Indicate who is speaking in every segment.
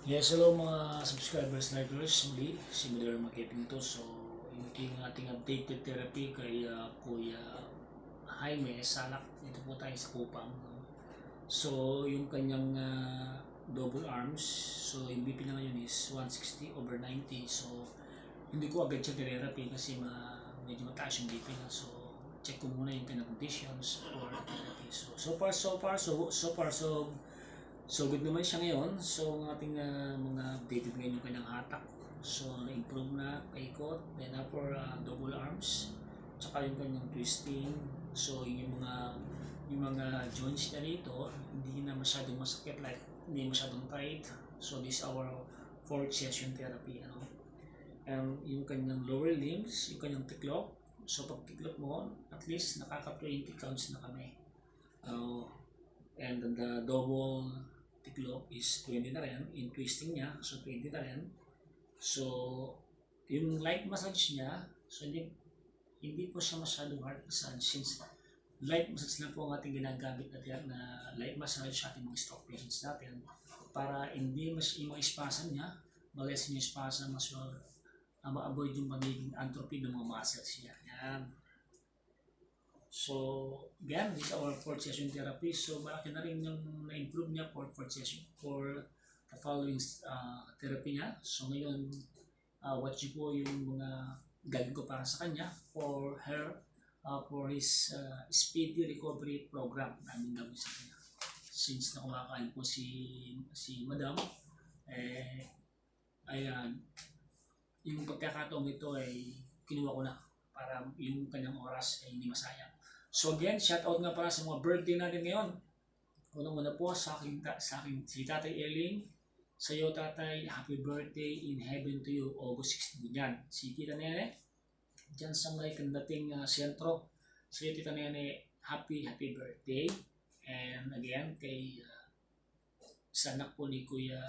Speaker 1: Yes, hello mga subscribers, likers. Muli, si Madara Makiping to. So, yung ating updated therapy kay Kuya Jaime Salak. Dito po tayo sa Kupang. No? So, yung kanyang double arms. So, yung BP na ngayon is 160/90. So, hindi ko agad siya therapy kasi medyo mataas yung BP na. So, check ko muna yung kanyang conditions for therapy. So good naman siya ngayon. So ang ating mga updated ngayon yung kanyang hatak. So na-improve na paikot, then upper double arms, tsaka yung kanyang twisting. So yung mga joints niya rito, hindi na masyadong masakit, like hindi masyadong tight. So this is our fourth session therapy. Yung kanyang lower limbs, yung kanyang tiklop. So pag tiklop mo, at least nakaka-20 counts na kami. And the double tiklop is 20 na rin. In twisting niya, so 20 na rin. So, yung light massage niya, so hindi po siya masyadong hard massage since light massage lang po ang ating ginagamit natin na light massage sa ating mga stroke patients natin para hindi yung mga spasm niya, malesin yung spasm as well, ma-avoid yung magiging atrophy ng mga muscles niya. Yan. So, again, this is our fourth session therapy. So, malaki na rin yung na-improve niya for fourth session for the following therapy niya. So, ngayon, watch niyo po yung mga gagawin ko para sa kanya for for his speedy recovery program namin gawin sa kanya. Since na kumakain po si Madam, ayan, yung pagkakataong ito ay kinuha ko na para yung kanyang oras ay hindi masayang. So again, shout out nga pala sa mga birthday natin ngayon. Unang-una po sa akin si Tatay Eling. Sa iyo Tatay, happy birthday in heaven to you. August 16 yan. Si Tita Nene, dyan sa may kandating sentro. Sa iyo Tita Nene, happy birthday. And again, kay sa anak po ni Kuya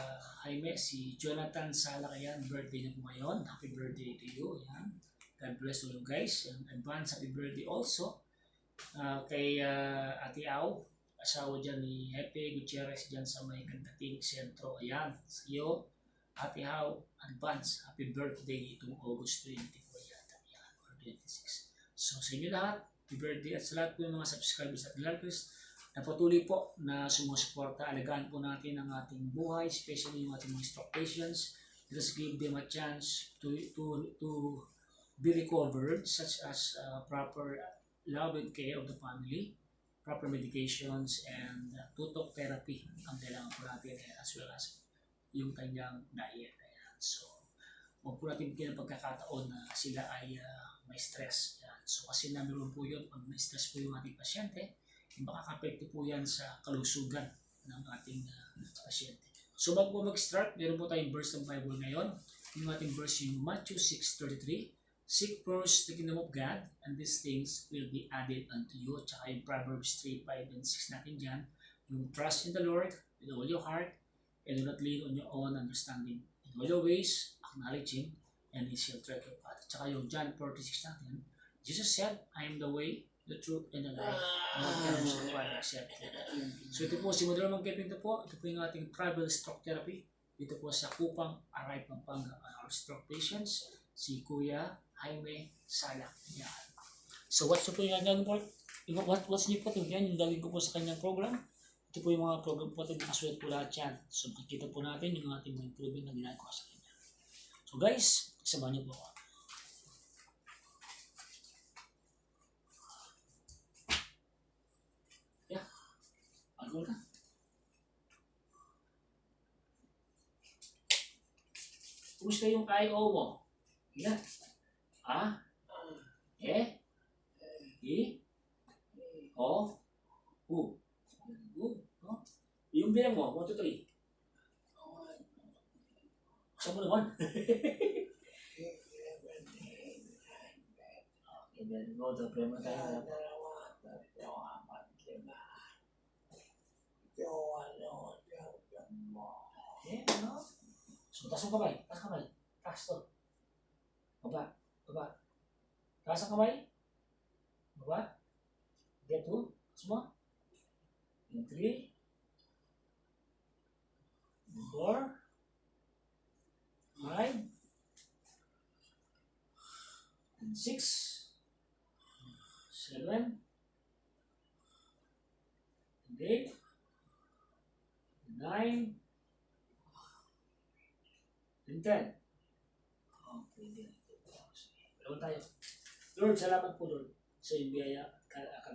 Speaker 1: Jaime, si Jonathan Salakayan, birthday niya po ngayon. Happy birthday to you. Yan. God bless all you guys. And advance happy birthday also kay Ate Au, asawa dyan ni Hepe Gutierrez dyan sa may Kandating Sentro. Ayan, sa iyo, Ate Au, advance, happy birthday itong August 24 yata, yan, or 26. So sa inyo lahat, happy birthday at sa lahat po yung mga subscribers at likers na patuloy po na sumusuporta. Alagaan po natin ang ating buhay, especially yung ating mga stroke patients. Let us give them a chance to be recovered, such as proper love and care of the family, proper medications, and tutok therapy ang kailangan po natin, as well as yung kanyang diet. Ayan. So, huwag po natin bigyan ng pagkakataon na sila ay may stress. Ayan. So, kasi nameron po yun, pag may stress po yung ating pasyente, makaka-apekto po yan sa kalusugan ng ating pasyente. So, bago po mag-start, meron po tayong verse ng Bible ngayon. Yung ating verse yung Matthew 6:33. Seek first the kingdom of God, and these things will be added unto you. Tsaka yung Proverbs 3:5 and 6 natin dyan. Yung trust in the Lord with all your heart, and do not lean on your own understanding. In all your ways, acknowledge Him, and He shall direct your path. Tsaka yung John 4:6 natin. Jesus said, I am the way, the truth, and the life. No one comes to the Father except through. So ito po, si Madara Magkiping ito po yung ating tribal stroke therapy. Dito po sa Kupang, Aray, Pampanga, our stroke patients. Si Kuya Jaime Salak. Yan. So what's po yung gagawin po? What's new po ito? Yan yung gagawin ko po sa kanyang program. Ito po yung mga program po natin. Nakasulat po lahat yan. So makikita po natin yung ating mga improvement na ginagawa sa kanya. So guys, kasama niyo po ako. Yeah. Ako na. Kumusta yung IO mo? Yeah. A, E, I, O, U. Good. No? Yung bilang mo, 1, 2, 3. Saan mo naman? Okay, very good. Problema tayo. Okay, no? So, taas ang kamay. Taas kamay. Taas to. Baba. Baba. Taas ang kamay. Baba. Get 2. Taas mo. Yung 3. 4. 6, 7, 8, 9, and 10. Okay, Lawag tayo. Lord, salamat po Lord sa iyong biyaya at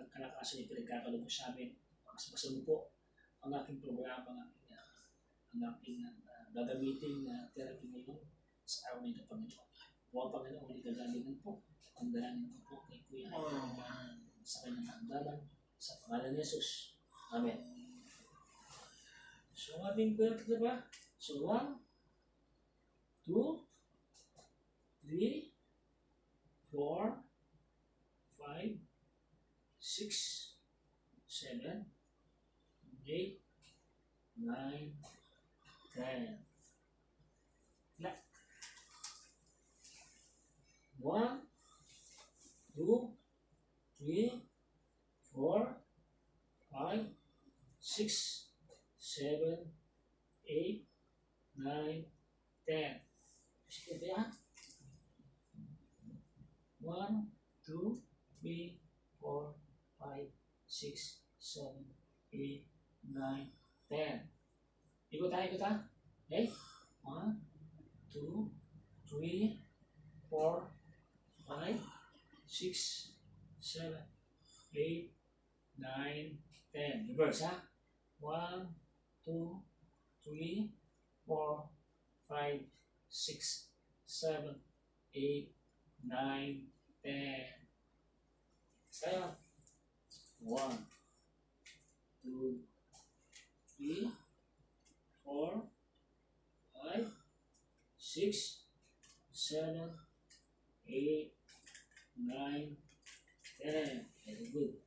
Speaker 1: kalakasan yung pinagkakaloob mo sa amin. Mas mo po ang aking programa, ang aking gagamitin na therapy ngayon sa araw na ito, Panginoon. Huwag Panginoon, hindi kagalingan po. Ang dalangin ko po kay Kuya sa kanyang handalan sa pangalan ni Jesus. Amen. So, ating Kuya, ito ba? So, 1, 2, 3, 4, 5, 6, 7, 8, 9, 10. Left. 1, 2, 3, 4, 5, 6, 7, 8, 9, 10. Sige ba yan? 1, 2, 3, 4, 5, 6, 7, 8, 9, 10. Ikot tayo. Okay? 1, 2, 3, 4, 5, 6, 7, 8, 9, 10. Reverse, ha? 1, 2, 3, 4, 5, 6, 7, 8, 9, 10. Kaya, 1, 2, 3, 4, 5, 6, 7, 8, 9, 10. Very good.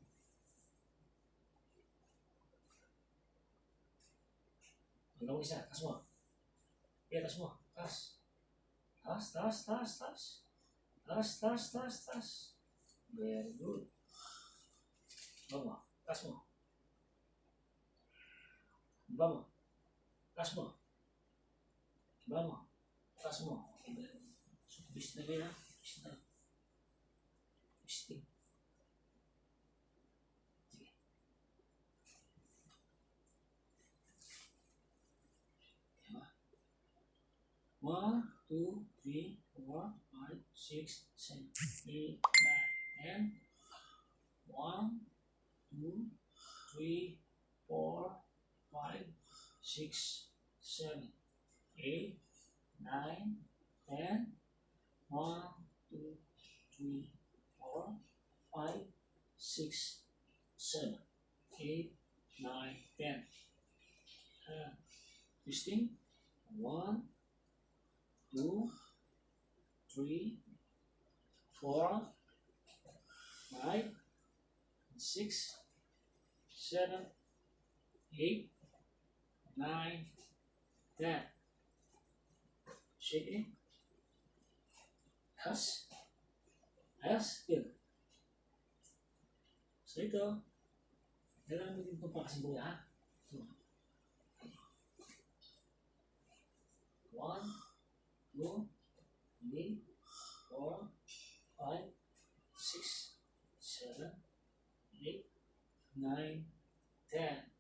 Speaker 1: Hanggang isa, taas mo. Okay, taas mo. Taas. Taas. Very good. Baba. Taas mo. Baba. Taas mo. Baba. Taas mo. Okay, very good. Twist na ba yan? Twist na. Twisting. Sige. Diba? 1, 2, 3, 4, 5, 6, 7, 8, 9, 10. 1, 2, 3, 4, 5, 6, 7, 8, 9, 10. 1, 2, 3, 4, 5, 6, 7, 8, 9, 10. Twisting. 1, 2, 3, 4, 5, 6, 7, 8, 9, 10. Shake it. Ayos. Good. So ito, kailangan mo din ito pa kasing buhay, ha? 1, 2, 3, 4, 5, 6, 7, 8, 9, 10.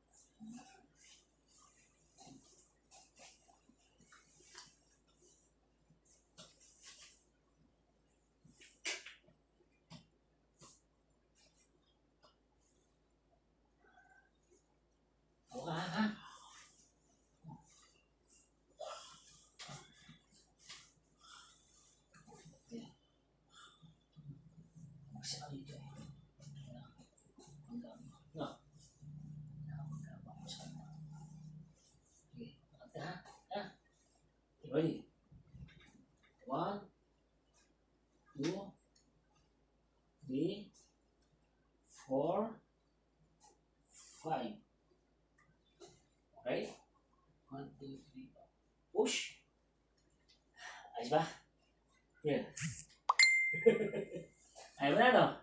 Speaker 1: Ha? Magsaka dito eh. No. Okay. Ha? Ready? 1, 2, 3, 4, 5. Okay? 1, 2, 3, 4. Push. Ayos ba? Yeah. Ayos ba na, no?